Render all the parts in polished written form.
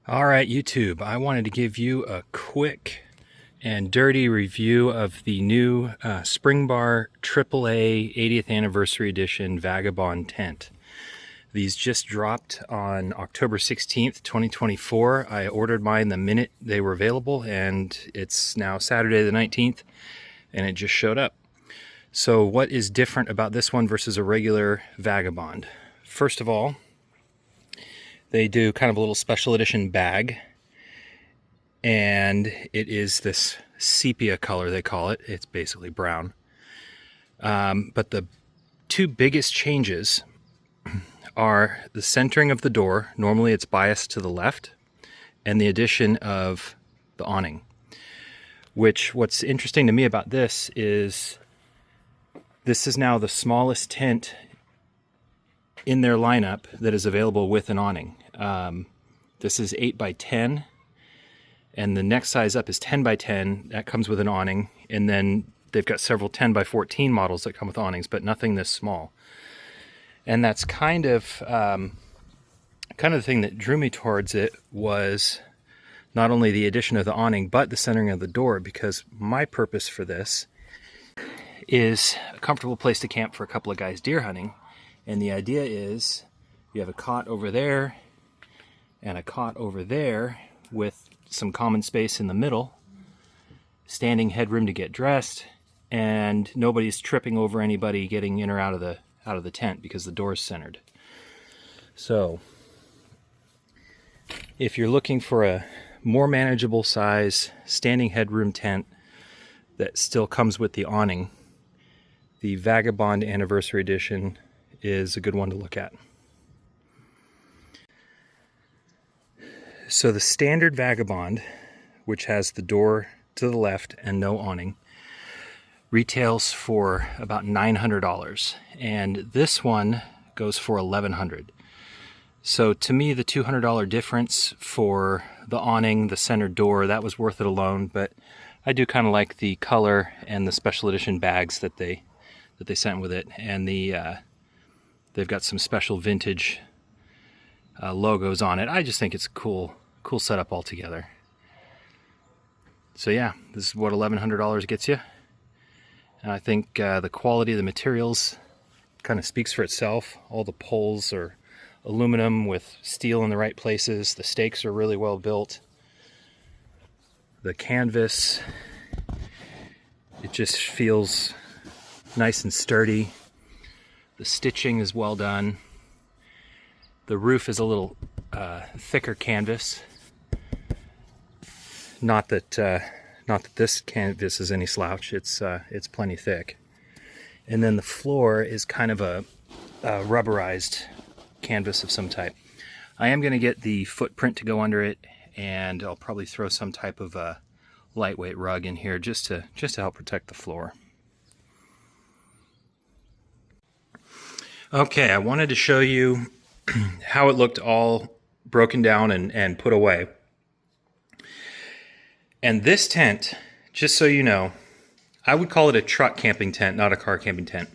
All right, YouTube, I wanted to give you a quick and dirty review of the new Springbar AAA 80th Anniversary Edition Vagabond Tent. These just dropped on October 16th, 2024. I ordered mine the minute they were available, and it's now Saturday the 19th, and it just showed up. So what is different about this one versus a regular Vagabond? First of all, they do kind of a little special edition bag, and it is this sepia color, they call it. It's basically brown. But the two biggest changes are the centering of the door. Normally it's biased to the left, and the addition of the awning. What's interesting to me about this is now the smallest tent in their lineup that is available with an awning. This is 8 by 10, and the next size up is 10 by 10. That comes with an awning, and then they've got several 10 by 14 models that come with awnings, but nothing this small. And that's kind of the thing that drew me towards it, was not only the addition of the awning, but the centering of the door, because my purpose for this is a comfortable place to camp for a couple of guys deer hunting. And the idea is you have a cot over there and a cot over there with some common space in the middle, standing headroom to get dressed, and nobody's tripping over anybody getting in or out of the tent because the door is centered. So if you're looking for a more manageable size standing headroom tent that still comes with the awning, the Vagabond Anniversary Edition is a good one to look at. So the standard Vagabond, which has the door to the left and no awning, retails for about $900, and this one goes for $1,100. So to me, the $200 difference for the awning, the center door, that was worth it alone. But I do kind of like the color and the special edition bags that they sent with it, and they've got some special vintage logos on it. I just think it's a cool setup altogether. So yeah, this is what $1,100 gets you. And I think the quality of the materials kind of speaks for itself. All the poles are aluminum with steel in the right places. The stakes are really well built. The canvas, it just feels nice and sturdy. The stitching is well done. The roof is a little thicker canvas. Not that this canvas is any slouch. It's plenty thick. And then the floor is kind of a rubberized canvas of some type. I am going to get the footprint to go under it, and I'll probably throw some type of a lightweight rug in here just to help protect the floor. Okay, I wanted to show you how it looked all broken down and put away. And this tent, just so you know, I would call it a truck camping tent, not a car camping tent.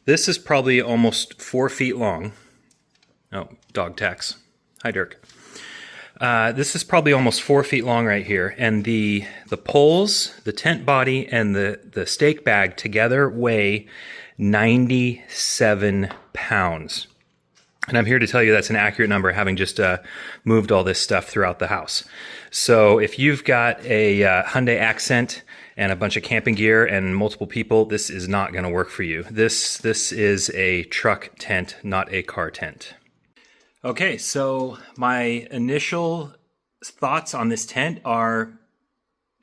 This is probably almost 4 feet long. Oh, dog tax. Hi, Dirk. This is probably almost 4 feet long right here. And the poles, the tent body, and the stake bag together weigh 97 pounds. And I'm here to tell you that's an accurate number, having just moved all this stuff throughout the house. So if you've got a Hyundai Accent and a bunch of camping gear and multiple people, this is not going to work for you. This is a truck tent, not a car tent. Okay, so my initial thoughts on this tent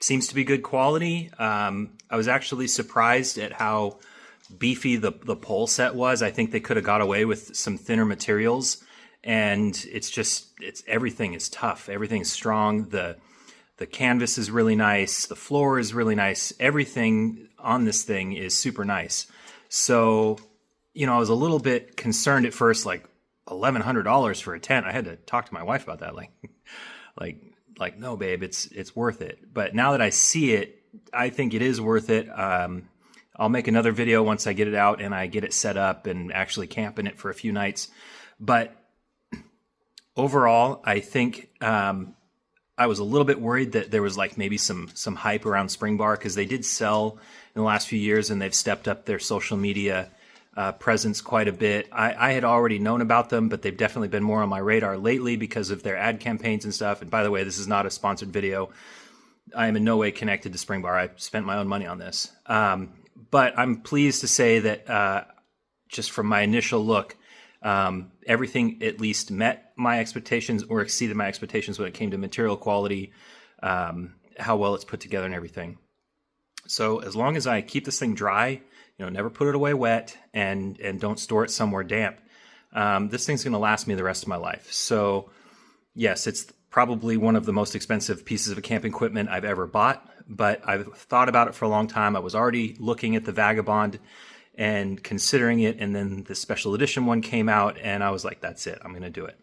seems to be good quality. I was actually surprised at how beefy the pole set was. I think they could have got away with some thinner materials, and everything is tough. Everything's strong. The canvas is really nice. The floor is really nice. Everything on this thing is super nice. So, I was a little bit concerned at first, like $1,100 for a tent. I had to talk to my wife about that. Like, no, babe, it's worth it. But now that I see it, I think it is worth it. I'll make another video once I get it out and I get it set up and actually camp in it for a few nights. But overall, I think I was a little bit worried that there was like maybe some hype around Springbar, because they did sell in the last few years and they've stepped up their social media presence quite a bit. I had already known about them, but they've definitely been more on my radar lately because of their ad campaigns and stuff. And by the way, this is not a sponsored video. I am in no way connected to Springbar. I spent my own money on this. But I'm pleased to say that just from my initial look, everything at least met my expectations or exceeded my expectations when it came to material quality, how well it's put together and everything. So as long as I keep this thing dry, never put it away wet, and don't store it somewhere damp, this thing's going to last me the rest of my life. So yes, it's probably one of the most expensive pieces of camping equipment I've ever bought, but I've thought about it for a long time. I was already looking at the Vagabond and considering it, and then the special edition one came out, and I was like, that's it, I'm going to do it.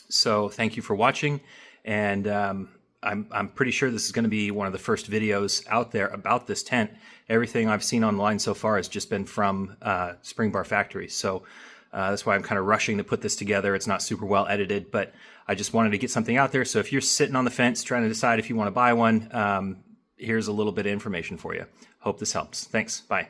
So thank you for watching, and I'm pretty sure this is going to be one of the first videos out there about this tent. Everything I've seen online so far has just been from Springbar Factory, so that's why I'm kind of rushing to put this together. It's not super well edited, but I just wanted to get something out there. So if you're sitting on the fence trying to decide if you want to buy one, here's a little bit of information for you. Hope this helps. Thanks. Bye.